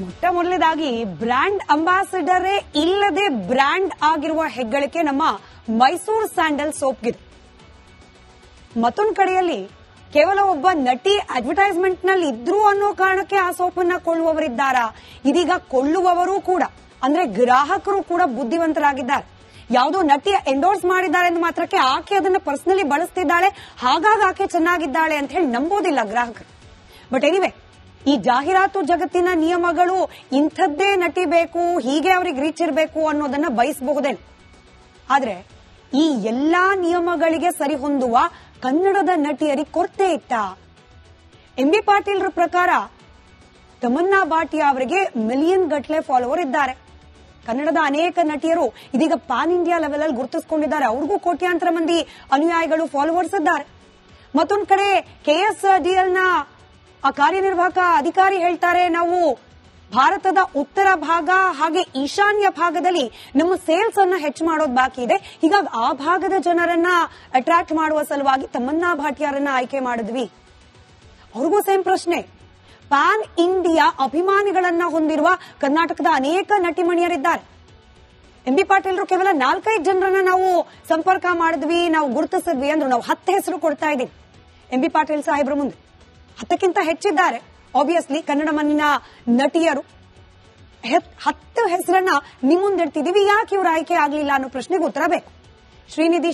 ಮೊಟ್ಟ ಮೊದಲನೇದಾಗಿ ಬ್ರ್ಯಾಂಡ್ ಅಂಬಾಸಿಡರೇ ಇಲ್ಲದೆ ಬ್ರ್ಯಾಂಡ್ ಆಗಿರುವ ಹೆಗ್ಗಳಿಕೆ ನಮ್ಮ ಮೈಸೂರು ಸ್ಯಾಂಡಲ್ ಸೋಪ್ಗಿದೆ. ಮತ್ತೊಂದು ಕಡೆಯಲ್ಲಿ ಕೇವಲ ಒಬ್ಬ ನಟಿ ಅಡ್ವರ್ಟೈಸ್ಮೆಂಟ್ ನಲ್ಲಿ ಇದ್ರು ಅನ್ನೋ ಕಾರಣಕ್ಕೆ ಆ ಸೋಪನ್ನ ಕೊಳ್ಳುವವರಿದ್ದಾರಾ? ಇದೀಗ ಕೊಳ್ಳುವವರು ಕೂಡ ಅಂದ್ರೆ ಗ್ರಾಹಕರು ಕೂಡ ಬುದ್ಧಿವಂತರಾಗಿದ್ದಾರೆ. ಯಾವುದೋ ನಟಿ ಎಂಡೋರ್ಸ್ ಮಾಡಿದ್ದಾರೆ ಎಂದು ಮಾತ್ರಕ್ಕೆ ಆಕೆ ಅದನ್ನ ಪರ್ಸನಲಿ ಬಳಸ್ತಿದ್ದಾಳೆ, ಹಾಗಾಗಿ ಆಕೆ ಚೆನ್ನಾಗಿದ್ದಾಳೆ ಅಂತ ಹೇಳಿ ನಂಬೋದಿಲ್ಲ ಗ್ರಾಹಕರು. ಬಟ್ ಎನಿವೆ, ಈ ಜಾಹೀರಾತು ಜಗತ್ತಿನ ನಿಯಮಗಳು ಇಂಥದ್ದೇ ನಟಿ ಬೇಕು, ಹೀಗೆ ಅವ್ರಿಗೆ ರೀಚ್ ಇರಬೇಕು ಅನ್ನೋದನ್ನ ಬಯಸಬಹುದೇನು. ಆದ್ರೆ ಈ ಎಲ್ಲಾ ನಿಯಮಗಳಿಗೆ ಸರಿ ಹೊಂದುವ ಕನ್ನಡದ ನಟಿಯರಿಗೆ ಕೊರತೆ ಇತ್ತ? ಎಂ.ಬಿ. ಪಾಟೀಲ್ರ ಪ್ರಕಾರ ತಮನ್ನಾ ಭಾಟಿಯಾ ಅವರಿಗೆ ಮಿಲಿಯನ್ ಗಟ್ಟಲೆ ಫಾಲೋವರ್ ಇದ್ದಾರೆ. ಕನ್ನಡದ ಅನೇಕ ನಟಿಯರು ಇದೀಗ ಪಾನ್ ಇಂಡಿಯಾ ಲೆವೆಲ್ ಅಲ್ಲಿ ಗುರುತಿಸಿಕೊಂಡಿದ್ದಾರೆ. ಅವ್ರಿಗೂ ಕೋಟ್ಯಾಂತರ ಮಂದಿ ಅನುಯಾಯಿಗಳು, ಫಾಲೋವರ್ಸ್ ಇದ್ದಾರೆ. ಮತ್ತೊಂದು ಕಡೆ KSDL ನ ಕಾರ್ಯನಿರ್ವಾಹಕ ಅಧಿಕಾರಿ ಹೇಳ್ತಾರೆ, ನಾವು ಭಾರತದ ಉತ್ತರ ಭಾಗ ಹಾಗೆ ಈಶಾನ್ಯ ಭಾಗದಲ್ಲಿ ನಮ್ಮ ಸೇಲ್ಸ್ ಅನ್ನ ಹೆಚ್ಚು ಮಾಡೋದು ಬಾಕಿ ಇದೆ. ಹೀಗಾಗಿ ಆ ಭಾಗದ ಜನರನ್ನ ಅಟ್ರಾಕ್ಟ್ ಮಾಡುವ ಸಲುವಾಗಿ ತಮನ್ನಾ ಭಾಟಿಯಾರನ್ನ ಆಯ್ಕೆ ಮಾಡಿದ್ವಿ. ಅವ್ರಿಗೂ ಸೇಮ್ ಪ್ರಶ್ನೆ. ಪ್ಯಾನ್ ಇಂಡಿಯಾ ಅಭಿಮಾನಿಗಳನ್ನ ಹೊಂದಿರುವ ಕರ್ನಾಟಕದ ಅನೇಕ ನಟಿಮಣಿಯರಿದ್ದಾರೆ. ಎಂ.ಬಿ. ಪಾಟೀಲ್ರು ಕೇವಲ 4-5 ಜನರನ್ನ ನಾವು ಸಂಪರ್ಕ ಮಾಡಿದ್ವಿ, ನಾವು ಗುರುತಿಸಿದ್ವಿ ಅಂದ್ರು. ನಾವು 10 ಹೆಸರು ಕೊಡ್ತಾ ಇದ್ದೀವಿ ಎಂ.ಬಿ. ಪಾಟೀಲ್ ಸಾಹೇಬ್ರ ಮುಂದೆ. 10ಕ್ಕಿಂತ ಹೆಚ್ಚಿದ್ದಾರೆ ಆಬ್ವಿಯಸ್ಲಿ ಕನ್ನಡ ಮಣ್ಣಿನ ನಟಿಯರು. 10 ಹೆಸರನ್ನ ನಿಮ್ಮ ಮುಂದಿಡ್ತಿದೀವಿ, ಯಾಕೆ ಇವರು ಆಯ್ಕೆ ಆಗಲಿಲ್ಲ ಅನ್ನೋ ಪ್ರಶ್ನೆಗೆ ಉತ್ತರ ಬೇಕು. ಶ್ರೀನಿಧಿ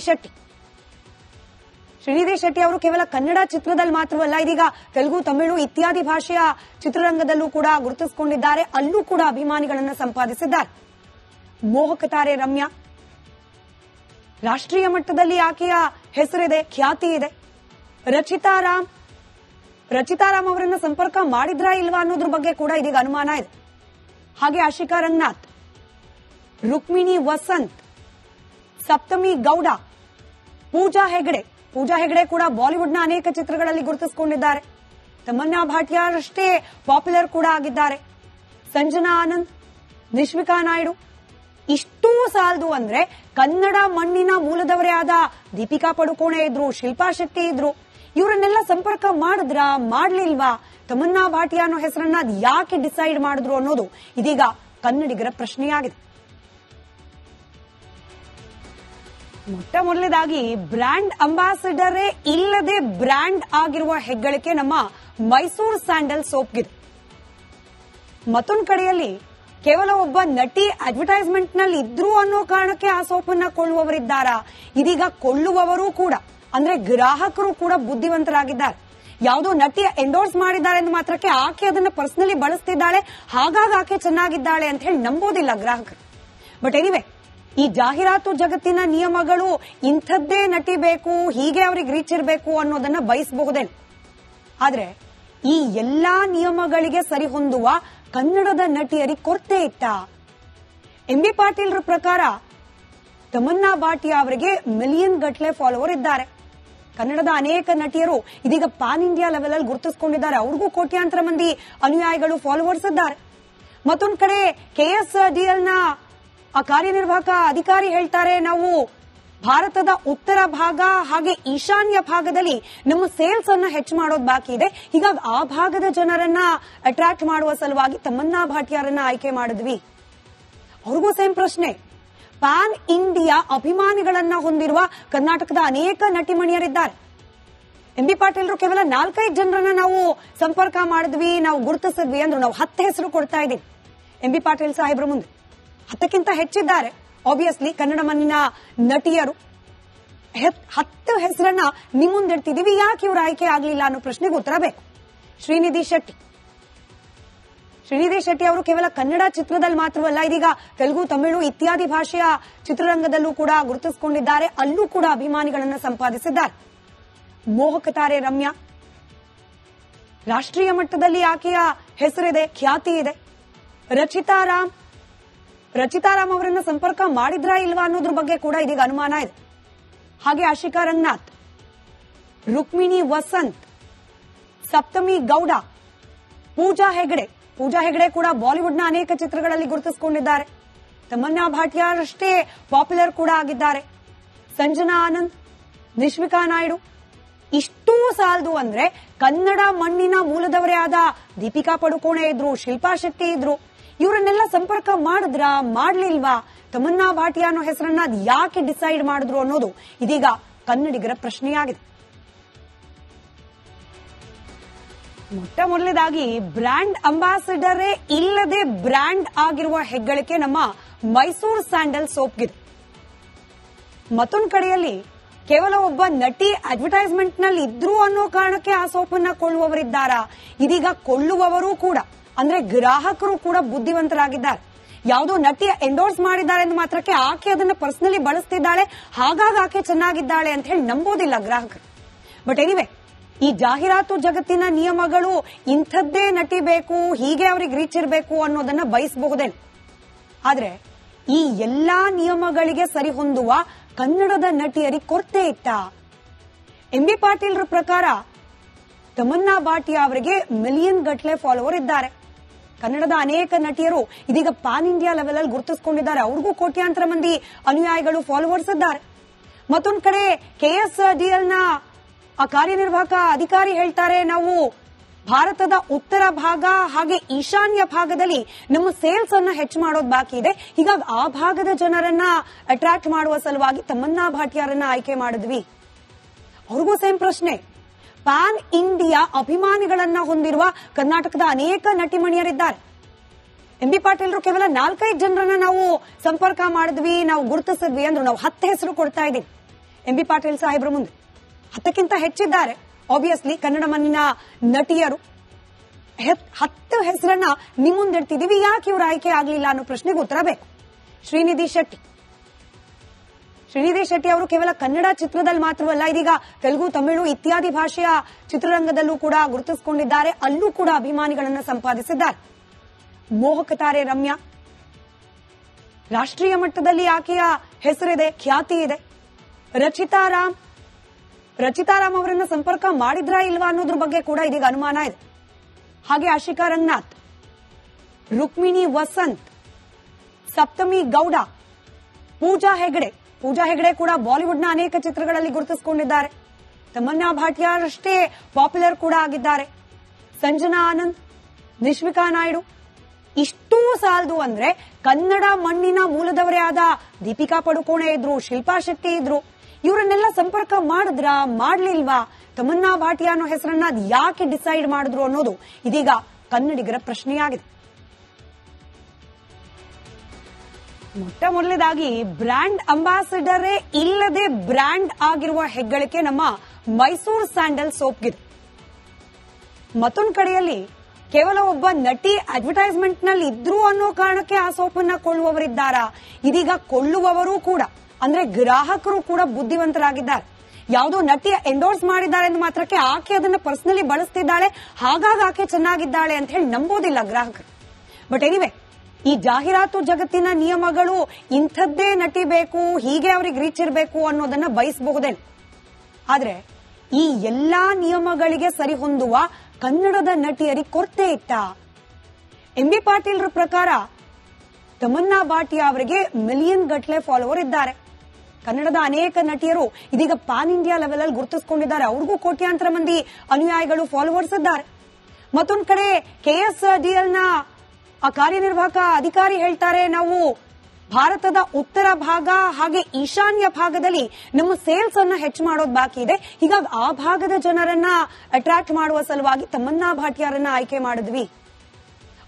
ಶೆಟ್ಟಿ ಅವರು ಕೇವಲ ಕನ್ನಡ ಚಿತ್ರದಲ್ಲಿ ಮಾತ್ರವಲ್ಲ, ಇದೀಗ ತೆಲುಗು, ತಮಿಳು ಇತ್ಯಾದಿ ಭಾಷೆಯ ಚಿತ್ರರಂಗದಲ್ಲೂ ಕೂಡ ಗುರುತಿಸಿಕೊಂಡಿದ್ದಾರೆ. ಅಲ್ಲೂ ಕೂಡ ಅಭಿಮಾನಿಗಳನ್ನು ಸಂಪಾದಿಸಿದ್ದಾರೆ. ಮೋಹಕ ತಾರೆ ರಮ್ಯಾ, ರಾಷ್ಟ್ರೀಯ ಮಟ್ಟದಲ್ಲಿ ಆಕೆಯ ಹೆಸರಿದೆ, ಖ್ಯಾತಿ ಇದೆ. ರಚಿತಾ ರಾಮ್ ಅವರನ್ನ ಸಂಪರ್ಕ ಮಾಡಿದ್ರಾ ಇಲ್ವಾ ಅನ್ನೋದ್ರ ಬಗ್ಗೆ ಕೂಡ ಇದೀಗ ಅನುಮಾನ ಇದೆ. ಹಾಗೆ ಆಶಿಕಾ ರಂಗನಾಥ್, ರುಕ್ಮಿಣಿ ವಸಂತ್, ಸಪ್ತಮಿ ಗೌಡ, ಪೂಜಾ ಹೆಗಡೆ ಕೂಡ ಬಾಲಿವುಡ್ನ ಅನೇಕ ಚಿತ್ರಗಳಲ್ಲಿ ಗುರುತಿಸಿಕೊಂಡಿದ್ದಾರೆ. ತಮನ್ನಾ ಭಾಟಿಯಾರಷ್ಟೇ ಪಾಪ್ಯುಲರ್ ಕೂಡ ಆಗಿದ್ದಾರೆ. ಸಂಜನಾ ಆನಂದ್, ನಿಶ್ವಿಕಾ ನಾಯ್ಡು. ಇಷ್ಟೂ ಸಾಲದು ಅಂದ್ರೆ ಕನ್ನಡ ಮಣ್ಣಿನ ಮೂಲದವರೇ ಆದ ದೀಪಿಕಾ ಪಡುಕೋಣೆ ಇದ್ರು, ಶಿಲ್ಪಾ ಶೆಟ್ಟಿ ಇದ್ರು. ಇವರನ್ನೆಲ್ಲ ಸಂಪರ್ಕ ಮಾಡಿದ್ರಾ, ಮಾಡ್ಲಿಲ್ವಾ? ತಮನ್ನಾ ಭಾಟಿಯಾ ಅನ್ನೋ ಹೆಸರನ್ನ ಯಾಕೆ ಡಿಸೈಡ್ ಮಾಡಿದ್ರು ಅನ್ನೋದು ಇದೀಗ ಕನ್ನಡಿಗರ ಪ್ರಶ್ನೆಯಾಗಿದೆ. ಮೊಟ್ಟ ಮೊದಲನೇದಾಗಿ ಬ್ರ್ಯಾಂಡ್ ಅಂಬಾಸಿಡರೇ ಇಲ್ಲದೆ ಬ್ರ್ಯಾಂಡ್ ಆಗಿರುವ ಹೆಗ್ಗಳಿಕೆ ನಮ್ಮ ಮೈಸೂರು ಸ್ಯಾಂಡಲ್ ಸೋಪ್ಗಿದೆ. ಮತ್ತೊಂದು ಕಡೆಯಲ್ಲಿ ಕೇವಲ ಒಬ್ಬ ನಟಿ ಅಡ್ವರ್ಟೈಸ್ಮೆಂಟ್ ನಲ್ಲಿ ಇದ್ರು ಅನ್ನೋ ಕಾರಣಕ್ಕೆ ಆ ಸೋಪನ್ನ ಕೊಳ್ಳುವವರಿದ್ದಾರಾ? ಇದೀಗ ಕೊಳ್ಳುವವರು ಕೂಡ ಅಂದ್ರೆ ಗ್ರಾಹಕರು ಕೂಡ ಬುದ್ಧಿವಂತರಾಗಿದ್ದಾರೆ. ಯಾವುದೋ ನಟಿ ಎಂಡೋರ್ಸ್ ಮಾಡಿದ್ದಾರೆ ಎಂದು ಮಾತ್ರಕ್ಕೆ ಆಕೆ ಅದನ್ನ ಪರ್ಸನಲಿ ಬಳಸ್ತಿದ್ದಾಳೆ, ಹಾಗಾಗಿ ಆಕೆ ಚೆನ್ನಾಗಿದ್ದಾಳೆ ಅಂತ ಹೇಳಿ ನಂಬೋದಿಲ್ಲ ಗ್ರಾಹಕರು. ಬಟ್ ಎನಿವೆ, ಈ ಜಾಹೀರಾತು ಜಗತ್ತಿನ ನಿಯಮಗಳು ಇಂಥದ್ದೇ ನಟಿ ಬೇಕು, ಹೀಗೆ ಅವ್ರಿಗೆ ರೀಚ್ ಇರಬೇಕು ಅನ್ನೋದನ್ನ ಬಯಸಬಹುದೇನು. ಆದ್ರೆ ಈ ಎಲ್ಲಾ ನಿಯಮಗಳಿಗೆ ಸರಿ ಹೊಂದುವ ಕನ್ನಡದ ನಟಿಯರಿಗೆ ಕೊರತೆ ಇತ್ತ? ಎಂ.ಬಿ. ಪಾಟೀಲ್ರ ಪ್ರಕಾರ ತಮನ್ನಾ ಭಾಟಿಯಾ ಅವರಿಗೆ ಮಿಲಿಯನ್ ಗಟ್ಟಲೆ ಫಾಲೋವರ್ ಇದ್ದಾರೆ. ಕನ್ನಡದ ಅನೇಕ ನಟಿಯರು ಇದೀಗ ಪಾನ್ ಇಂಡಿಯಾ ಲೆವೆಲ್ ಅಲ್ಲಿ ಗುರುತಿಸಿಕೊಂಡಿದ್ದಾರೆ. ಅವ್ರಿಗೂ ಕೋಟ್ಯಾಂತರ ಮಂದಿ ಅನುಯಾಯಿಗಳು, ಫಾಲೋವರ್ಸ್ ಇದ್ದಾರೆ. ಮತ್ತೊಂದು ಕಡೆ KSDL ನ ಕಾರ್ಯನಿರ್ವಾಹಕ ಅಧಿಕಾರಿ ಹೇಳ್ತಾರೆ, ನಾವು ಭಾರತದ ಉತ್ತರ ಭಾಗ ಹಾಗೆ ಈಶಾನ್ಯ ಭಾಗದಲ್ಲಿ ನಮ್ಮ ಸೇಲ್ಸ್ ಅನ್ನ ಹೆಚ್ಚು ಮಾಡೋದು ಬಾಕಿ ಇದೆ. ಹೀಗಾಗಿ ಆ ಭಾಗದ ಜನರನ್ನ ಅಟ್ರಾಕ್ಟ್ ಮಾಡುವ ಸಲುವಾಗಿ ತಮನ್ನಾ ಭಾಟಿಯಾರನ್ನ ಆಯ್ಕೆ ಮಾಡಿದ್ವಿ. ಅವ್ರಿಗೂ ಸೇಮ್ ಪ್ರಶ್ನೆ. ಪ್ಯಾನ್ ಇಂಡಿಯಾ ಅಭಿಮಾನಿಗಳನ್ನ ಹೊಂದಿರುವ ಕರ್ನಾಟಕದ ಅನೇಕ ನಟಿಮಣಿಯರಿದ್ದಾರೆ. ಎಂ.ಬಿ. ಪಾಟೀಲ್ರು ಕೇವಲ 4-5 ಜನರನ್ನ ನಾವು ಸಂಪರ್ಕ ಮಾಡಿದ್ವಿ, ನಾವು ಗುರುತಿಸಿದ್ವಿ ಅಂದ್ರು. ನಾವು 10 ಹೆಸರು ಕೊಡ್ತಾ ಇದ್ದೀವಿ ಎಂ.ಬಿ. ಪಾಟೀಲ್ ಸಾಹೇಬ್ರ ಮುಂದೆ. 10ಕ್ಕಿಂತ ಹೆಚ್ಚಿದ್ದಾರೆ ಆಬ್ವಿಯಸ್ಲಿ ಕನ್ನಡ ಮಣ್ಣಿನ ನಟಿಯರು. 10 ಹೆಸರನ್ನ ನಿಮ್ಮ ಮುಂದಿಡ್ತಿದೀವಿ, ಯಾಕೆ ಇವರು ಆಯ್ಕೆ ಆಗಲಿಲ್ಲ ಅನ್ನೋ ಪ್ರಶ್ನೆಗೆ ಉತ್ತರ ಬೇಕು. ಶ್ರೀನಿಧಿ ಶೆಟ್ಟಿ ಅವರು ಕೇವಲ ಕನ್ನಡ ಚಿತ್ರದಲ್ಲಿ ಮಾತ್ರವಲ್ಲ, ಇದೀಗ ತೆಲುಗು, ತಮಿಳು ಇತ್ಯಾದಿ ಭಾಷೆಯ ಚಿತ್ರರಂಗದಲ್ಲೂ ಕೂಡ ಗುರುತಿಸಿಕೊಂಡಿದ್ದಾರೆ. ಅಲ್ಲೂ ಕೂಡ ಅಭಿಮಾನಿಗಳನ್ನು ಸಂಪಾದಿಸಿದ್ದಾರೆ. ಮೋಹಕ ತಾರೆ ರಮ್ಯಾ, ರಾಷ್ಟ್ರೀಯ ಮಟ್ಟದಲ್ಲಿ ಆಕೆಯ ಹೆಸರಿದೆ, ಖ್ಯಾತಿ ಇದೆ. ರಚಿತಾ ರಾಮ್ ಅವರನ್ನ ಸಂಪರ್ಕ ಮಾಡಿದ್ರಾ ಇಲ್ವಾ ಅನ್ನೋದ್ರ ಬಗ್ಗೆ ಕೂಡ ಇದೀಗ ಅನುಮಾನ ಇದೆ. ಹಾಗೆ ಆಶಿಕಾ ರಂಗನಾಥ್, ರುಕ್ಮಿಣಿ ವಸಂತ್, ಸಪ್ತಮಿ ಗೌಡ, ಪೂಜಾ ಹೆಗಡೆ ಕೂಡ ಬಾಲಿವುಡ್ನ ಅನೇಕ ಚಿತ್ರಗಳಲ್ಲಿ ಗುರುತಿಸಿಕೊಂಡಿದ್ದಾರೆ. ತಮನ್ನಾ ಭಾಟಿಯಾರಷ್ಟೇ ಪಾಪ್ಯುಲರ್ ಕೂಡ ಆಗಿದ್ದಾರೆ. ಸಂಜನಾ ಆನಂದ್, ನಿಶ್ವಿಕಾ ನಾಯ್ಡು. ಇಷ್ಟು ಇಷ್ಟೂ ಸಾಲದು ಅಂದ್ರೆ ಕನ್ನಡ ಮಣ್ಣಿನ ಮೂಲದವರೇ ಆದ ದೀಪಿಕಾ ಪಡುಕೋಣೆ ಇದ್ರು, ಶಿಲ್ಪಾ ಶೆಟ್ಟಿ ಇದ್ರು. ಇವರನ್ನೆಲ್ಲ ಸಂಪರ್ಕ ಮಾಡಿದ್ರಾ, ಮಾಡ್ಲಿಲ್ವಾ? ತಮನ್ನಾ ಭಾಟಿಯಾ ಅನ್ನೋ ಹೆಸರನ್ನ ಯಾಕೆ ಡಿಸೈಡ್ ಮಾಡಿದ್ರು ಅನ್ನೋದು ಇದೀಗ ಕನ್ನಡಿಗರ ಪ್ರಶ್ನೆಯಾಗಿದೆ. ಮೊಟ್ಟ ಮೊದಲನೇದಾಗಿ ಬ್ರ್ಯಾಂಡ್ ಅಂಬಾಸಿಡರೇ ಇಲ್ಲದೆ ಬ್ರ್ಯಾಂಡ್ ಆಗಿರುವ ಹೆಗ್ಗಳಿಕೆ ನಮ್ಮ ಮೈಸೂರು ಸ್ಯಾಂಡಲ್ ಸೋಪ್ಗಿದೆ. ಮತ್ತೊಂದು ಕಡೆಯಲ್ಲಿ ಕೇವಲ ಒಬ್ಬ ನಟಿ ಅಡ್ವರ್ಟೈಸ್ಮೆಂಟ್ ನಲ್ಲಿ ಇದ್ರು ಅನ್ನೋ ಕಾರಣಕ್ಕೆ ಆ ಸೋಪನ್ನ ಕೊಳ್ಳುವವರಿದ್ದಾರಾ? ಇದೀಗ ಕೊಳ್ಳುವವರು ಕೂಡ ಅಂದ್ರೆ ಗ್ರಾಹಕರು ಕೂಡ ಬುದ್ಧಿವಂತರಾಗಿದ್ದಾರೆ. ಯಾವುದೋ ನಟಿ ಎಂಡೋರ್ಸ್ ಮಾಡಿದ್ದಾರೆ ಎಂದು ಮಾತ್ರಕ್ಕೆ ಆಕೆ ಅದನ್ನ ಪರ್ಸನಲಿ ಬಳಸ್ತಿದ್ದಾಳೆ, ಹಾಗಾಗಿ ಆಕೆ ಚೆನ್ನಾಗಿದ್ದಾಳೆ ಅಂತ ಹೇಳಿ ನಂಬೋದಿಲ್ಲ ಗ್ರಾಹಕರು. ಬಟ್ ಎನಿವೆ, ಈ ಜಾಹೀರಾತು ಜಗತ್ತಿನ ನಿಯಮಗಳು ಇಂಥದ್ದೇ ನಟಿ ಬೇಕು, ಹೀಗೆ ಅವ್ರಿಗೆ ರೀಚ್ ಇರಬೇಕು ಅನ್ನೋದನ್ನ ಬಯಸಬಹುದೇನು. ಆದ್ರೆ ಈ ಎಲ್ಲಾ ನಿಯಮಗಳಿಗೆ ಸರಿ ಹೊಂದುವ ಕನ್ನಡದ ನಟಿಯರಿಗೆ ಕೊರತೆ ಇತ್ತ? ಎಂಬಿ ಪಾಟೀಲ್ರ ಪ್ರಕಾರ ತಮನ್ನಾ ಭಾಟಿಯಾ ಅವರಿಗೆ ಮಿಲಿಯನ್ ಗಟ್ಟಲೆ ಫಾಲೋವರ್ ಇದ್ದಾರೆ. ಕನ್ನಡದ ಅನೇಕ ನಟಿಯರು ಇದೀಗ ಪಾನ್ ಇಂಡಿಯಾ ಲೆವೆಲ್ ಅಲ್ಲಿ ಗುರುತಿಸಿಕೊಂಡಿದ್ದಾರೆ. ಅವ್ರಿಗೂ ಕೋಟ್ಯಾಂತರ ಮಂದಿ ಅನುಯಾಯಿಗಳು, ಫಾಲೋವರ್ಸ್ ಇದ್ದಾರೆ. ಮತ್ತೊಂದು ಕಡೆ KSDL ನ ಆ ಕಾರ್ಯನಿರ್ವಾಹಕ ಅಧಿಕಾರಿ ಹೇಳ್ತಾರೆ, ನಾವು ಭಾರತದ ಉತ್ತರ ಭಾಗ ಹಾಗೆ ಈಶಾನ್ಯ ಭಾಗದಲ್ಲಿ ನಮ್ಮ ಸೇಲ್ಸ್ ಅನ್ನ ಹೆಚ್ಚು ಮಾಡೋದು ಬಾಕಿ ಇದೆ. ಹೀಗಾಗಿ ಆ ಭಾಗದ ಜನರನ್ನ ಅಟ್ರಾಕ್ಟ್ ಮಾಡುವ ಸಲುವಾಗಿ ತಮನ್ನಾ ಭಾಟಿಯಾರನ್ನ ಆಯ್ಕೆ ಮಾಡಿದ್ವಿ. ಅವ್ರಿಗೂ ಸೇಮ್ ಪ್ರಶ್ನೆ. ಪ್ಯಾನ್ ಇಂಡಿಯಾ ಅಭಿಮಾನಿಗಳನ್ನ ಹೊಂದಿರುವ ಕರ್ನಾಟಕದ ಅನೇಕ ನಟಿಮಣಿಯರಿದ್ದಾರೆ. ಎಂಬಿ ಪಾಟೀಲ್ರು ಕೇವಲ 4-5 ಜನರನ್ನ ನಾವು ಸಂಪರ್ಕ ಮಾಡಿದ್ವಿ, ನಾವು ಗುರುತಿಸಿದ್ವಿ ಅಂದ್ರು. ನಾವು 10 ಹೆಸರು ಕೊಡ್ತಾ ಇದ್ದೀವಿ ಎಂಬಿ ಪಾಟೀಲ್ ಸಾಹೇಬ್ರ ಮುಂದೆ. 10ಕ್ಕಿಂತ ಹೆಚ್ಚಿದ್ದಾರೆ. ಆಬ್ವಿಯಸ್ಲಿ ಕನ್ನಡ ಮಣ್ಣಿನ ನಟಿಯರು. 10 ಹೆಸರನ್ನ ನಿಮ್ಮ ಮುಂದಿಡ್ತಿದೀವಿ, ಯಾಕೆ ಇವರು ಆಯ್ಕೆ ಆಗ್ಲಿಲ್ಲ ಅನ್ನೋ ಪ್ರಶ್ನೆಗೆ ಉತ್ತರ ಬೇಕು. ಶ್ರೀನಿಧಿ ಶೆಟ್ಟಿ ಅವರು ಕೇವಲ ಕನ್ನಡ ಚಿತ್ರದಲ್ಲಿ ಮಾತ್ರವಲ್ಲ, ಇದೀಗ ತೆಲುಗು, ತಮಿಳು ಇತ್ಯಾದಿ ಭಾಷೆಯ ಚಿತ್ರರಂಗದಲ್ಲೂ ಕೂಡ ಗುರುತಿಸಿಕೊಂಡಿದ್ದಾರೆ. ಅಲ್ಲೂ ಕೂಡ ಅಭಿಮಾನಿಗಳನ್ನ ಸಂಪಾದಿಸಿದ್ದಾರೆ. ಮೋಹಕ ತಾರೆ ರಮ್ಯಾ, ರಾಷ್ಟ್ರೀಯ ಮಟ್ಟದಲ್ಲಿ ಆಕೆಯ ಹೆಸರಿದೆ, ಖ್ಯಾತಿ ಇದೆ. ರಚಿತಾ ರಾಮ್ ಅವರನ್ನ ಸಂಪರ್ಕ ಮಾಡಿದ್ರಾ ಇಲ್ವಾ ಅನ್ನೋದ್ರ ಬಗ್ಗೆ ಕೂಡ ಇದೀಗ ಅನುಮಾನ ಇದೆ. ಹಾಗೆ ಆಶಿಕಾ ರಂಗನಾಥ್, ರುಕ್ಮಿಣಿ ವಸಂತ್, ಸಪ್ತಮಿ ಗೌಡ, ಪೂಜಾ ಹೆಗಡೆ ಕೂಡ ಬಾಲಿವುಡ್ನ ಅನೇಕ ಚಿತ್ರಗಳಲ್ಲಿ ಗುರುತಿಸಿಕೊಂಡಿದ್ದಾರೆ. ತಮನ್ನಾ ಭಾಟಿಯಾ ಅಷ್ಟೇ ಪಾಪ್ಯುಲರ್ ಕೂಡ ಆಗಿದ್ದಾರೆ. ಸಂಜನಾ ಆನಂದ್, ನಿಶ್ವಿಕಾ ನಾಯ್ಡು. ಇಷ್ಟೂ ಸಾಲದು ಅಂದ್ರೆ ಕನ್ನಡ ಮಣ್ಣಿನ ಮೂಲದವರೇ ಆದ ದೀಪಿಕಾ ಪಡುಕೋಣೆ ಇದ್ರು, ಶಿಲ್ಪಾ ಶೆಟ್ಟಿ ಇದ್ರು. ಇವರನ್ನೆಲ್ಲ ಸಂಪರ್ಕ ಮಾಡಿದ್ರಾ, ಮಾಡ್ಲಿಲ್ವಾ? ತಮನ್ನಾ ಭಾಟಿಯಾ ಅನ್ನೋ ಹೆಸರನ್ನ ಯಾಕೆ ಡಿಸೈಡ್ ಮಾಡಿದ್ರು ಅನ್ನೋದು ಇದೀಗ ಕನ್ನಡಿಗರ ಪ್ರಶ್ನೆಯಾಗಿದೆ. ಮೊಟ್ಟ ಮೊದಲನೇದಾಗಿ ಬ್ರ್ಯಾಂಡ್ ಅಂಬಾಸಿಡರೇ ಇಲ್ಲದೆ ಬ್ರ್ಯಾಂಡ್ ಆಗಿರುವ ಹೆಗ್ಗಳಿಕೆ ನಮ್ಮ ಮೈಸೂರು ಸ್ಯಾಂಡಲ್ ಸೋಪ್ಗಿದೆ. ಮತ್ತೊಂದು ಕಡೆಯಲ್ಲಿ ಕೇವಲ ಒಬ್ಬ ನಟಿ ಅಡ್ವರ್ಟೈಸ್ಮೆಂಟ್ ನಲ್ಲಿ ಇದ್ರು ಅನ್ನೋ ಕಾರಣಕ್ಕೆ ಆ ಸೋಪನ್ನ ಕೊಳ್ಳುವವರಿದ್ದಾರಾ? ಇದೀಗ ಕೊಳ್ಳುವವರು ಕೂಡ ಅಂದ್ರೆ ಗ್ರಾಹಕರು ಕೂಡ ಬುದ್ಧಿವಂತರಾಗಿದ್ದಾರೆ. ಯಾವುದೋ ನಟಿ ಎಂಡೋರ್ಸ್ ಮಾಡಿದ್ದಾರೆ ಎಂದು ಮಾತ್ರಕ್ಕೆ ಆಕೆ ಅದನ್ನ ಪರ್ಸನಲಿ ಬಳಸ್ತಿದ್ದಾಳೆ, ಹಾಗಾಗಿ ಆಕೆ ಚೆನ್ನಾಗಿದ್ದಾಳೆ ಅಂತ ಹೇಳಿ ನಂಬೋದಿಲ್ಲ ಗ್ರಾಹಕರು. ಬಟ್ ಎನಿವೆ, ಈ ಜಾಹೀರಾತು ಜಗತ್ತಿನ ನಿಯಮಗಳು ಇಂಥದ್ದೇ ನಟಿ ಬೇಕು, ಹೀಗೆ ಅವ್ರಿಗೆ ರೀಚ್ ಇರಬೇಕು ಅನ್ನೋದನ್ನ ಬಯಸಬಹುದೇನು. ಆದ್ರೆ ಈ ಎಲ್ಲಾ ನಿಯಮಗಳಿಗೆ ಸರಿ ಹೊಂದುವ ಕನ್ನಡದ ನಟಿಯರಿಗೆ ಕೊರತೆ ಇತ್ತ? ಎಂಬಿ ಪಾಟೀಲ್ರ ಪ್ರಕಾರ ತಮನ್ನಾ ಭಾಟಿಯಾ ಅವರಿಗೆ ಮಿಲಿಯನ್ ಗಟ್ಟಲೆ ಫಾಲೋವರ್ ಇದ್ದಾರೆ. ಕನ್ನಡದ ಅನೇಕ ನಟಿಯರು ಇದೀಗ ಪಾನ್ ಇಂಡಿಯಾ ಲೆವೆಲ್ ಅಲ್ಲಿ ಗುರುತಿಸಿಕೊಂಡಿದ್ದಾರೆ. ಅವ್ರಿಗೂ ಕೋಟ್ಯಾಂತರ ಮಂದಿ ಅನುಯಾಯಿಗಳು, ಫಾಲೋವರ್ಸ್ ಇದ್ದಾರೆ. ಮತ್ತೊಂದು ಕಡೆ KSDL ನ ಆ ಕಾರ್ಯನಿರ್ವಾಹಕ ಅಧಿಕಾರಿ ಹೇಳ್ತಾರೆ, ನಾವು ಭಾರತದ ಉತ್ತರ ಭಾಗ ಹಾಗೆ ಈಶಾನ್ಯ ಭಾಗದಲ್ಲಿ ನಮ್ಮ ಸೇಲ್ಸ್ ಅನ್ನ ಹೆಚ್ಚು ಮಾಡೋದು ಬಾಕಿ ಇದೆ. ಹೀಗಾಗಿ ಆ ಭಾಗದ ಜನರನ್ನ ಅಟ್ರಾಕ್ಟ್ ಮಾಡುವ ಸಲುವಾಗಿ ತಮನ್ನಾ ಭಾಟಿಯಾರನ್ನ ಆಯ್ಕೆ ಮಾಡಿದ್ವಿ.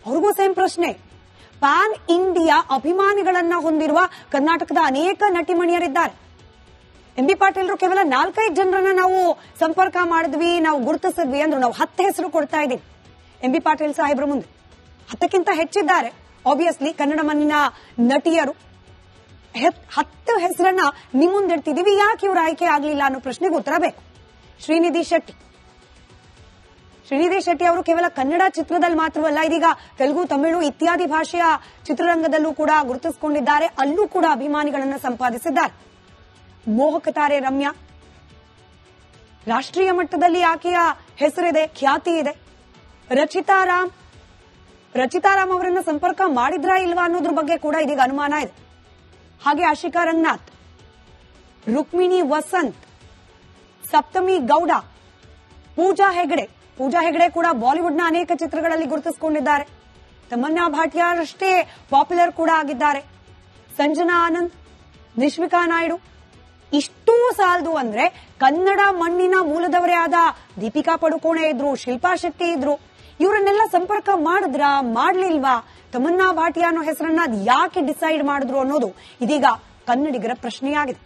ಅವ್ರಿಗೂ ಸೇಮ್ ಪ್ರಶ್ನೆ. ಪ್ಯಾನ್ ಇಂಡಿಯಾ ಅಭಿಮಾನಿಗಳನ್ನ ಹೊಂದಿರುವ ಕರ್ನಾಟಕದ ಅನೇಕ ನಟಿಮಣಿಯರಿದ್ದಾರೆ. ಎಂಬಿ ಪಾಟೀಲ್ರು ಕೇವಲ 4-5 ಜನರನ್ನ ನಾವು ಸಂಪರ್ಕ ಮಾಡಿದ್ವಿ, ನಾವು ಗುರುತಿಸಿದ್ವಿ ಅಂದ್ರು. ನಾವು 10 ಹೆಸರು ಕೊಡ್ತಾ ಇದ್ದೀವಿ ಎಂಬಿ ಪಾಟೀಲ್ ಸಾಹೇಬ್ರ ಮುಂದೆ. 10ಕ್ಕಿಂತ ಹೆಚ್ಚಿದ್ದಾರೆ. ಆಬ್ವಿಯಸ್ಲಿ ಕನ್ನಡ ಮಣ್ಣಿನ ನಟಿಯರು. 10 ಹೆಸರನ್ನ ನಿಮ್ಮ ಮುಂದಿಡ್ತಿದೀವಿ, ಯಾಕೆ ಇವರು ಆಯ್ಕೆ ಆಗ್ಲಿಲ್ಲ ಅನ್ನೋ ಪ್ರಶ್ನೆಗೆ ಉತ್ತರ ಬೇಕು. ಶ್ರೀನಿಧಿ ಶೆಟ್ಟಿ ಅವರು ಕೇವಲ ಕನ್ನಡ ಚಿತ್ರದಲ್ಲಿ ಮಾತ್ರವಲ್ಲ, ಇದೀಗ ತೆಲುಗು, ತಮಿಳು ಇತ್ಯಾದಿ ಭಾಷೆಯ ಚಿತ್ರರಂಗದಲ್ಲೂ ಕೂಡ ಗುರುತಿಸಿಕೊಂಡಿದ್ದಾರೆ. ಅಲ್ಲೂ ಕೂಡ ಅಭಿಮಾನಿಗಳನ್ನ ಸಂಪಾದಿಸಿದ್ದಾರೆ. ಮೋಹಕ ತಾರೆ ರಮ್ಯಾ, ರಾಷ್ಟ್ರೀಯ ಮಟ್ಟದಲ್ಲಿ ಆಕೆಯ ಹೆಸರಿದೆ, ಖ್ಯಾತಿ ಇದೆ. ರಚಿತಾ ರಾಮ್ ಅವರನ್ನ ಸಂಪರ್ಕ ಮಾಡಿದ್ರಾ ಇಲ್ವಾ ಅನ್ನೋದ್ರ ಬಗ್ಗೆ ಕೂಡ ಇದೀಗ ಅನುಮಾನ ಇದೆ. ಹಾಗೆ ಆಶಿಕಾ ರಂಗನಾಥ್, ರುಕ್ಮಿಣಿ ವಸಂತ್, ಸಪ್ತಮಿ ಗೌಡ, ಪೂಜಾ ಹೆಗಡೆ ಕೂಡ ಬಾಲಿವುಡ್ನ ಅನೇಕ ಚಿತ್ರಗಳಲ್ಲಿ ಗುರುತಿಸಿಕೊಂಡಿದ್ದಾರೆ. ತಮನ್ನಾ ಭಾಟಿಯಾ ಅಷ್ಟೇ ಪಾಪ್ಯುಲರ್ ಕೂಡ ಆಗಿದ್ದಾರೆ. ಸಂಜನಾ ಆನಂದ್, ನಿಶ್ವಿಕಾ ನಾಯ್ಡು, ಇಷ್ಟೂ ಸಾಲದು ಅಂದ್ರೆ ಕನ್ನಡ ಮಣ್ಣಿನ ಮೂಲದವರೇ ಆದ ದೀಪಿಕಾ ಪಡುಕೋಣೆ ಇದ್ರು, ಶಿಲ್ಪಾ ಶೆಟ್ಟಿ ಇದ್ರು. ಇವರನ್ನೆಲ್ಲ ಸಂಪರ್ಕ ಮಾಡಿದ್ರಾ, ಮಾಡ್ಲಿಲ್ವಾ? ತಮನ್ನಾ ಭಾಟಿಯಾ ಅನ್ನೋ ಹೆಸರನ್ನ ಯಾಕೆ ಡಿಸೈಡ್ ಮಾಡಿದ್ರು ಅನ್ನೋದು ಇದೀಗ ಕನ್ನಡಿಗರ ಪ್ರಶ್ನೆಯಾಗಿದೆ.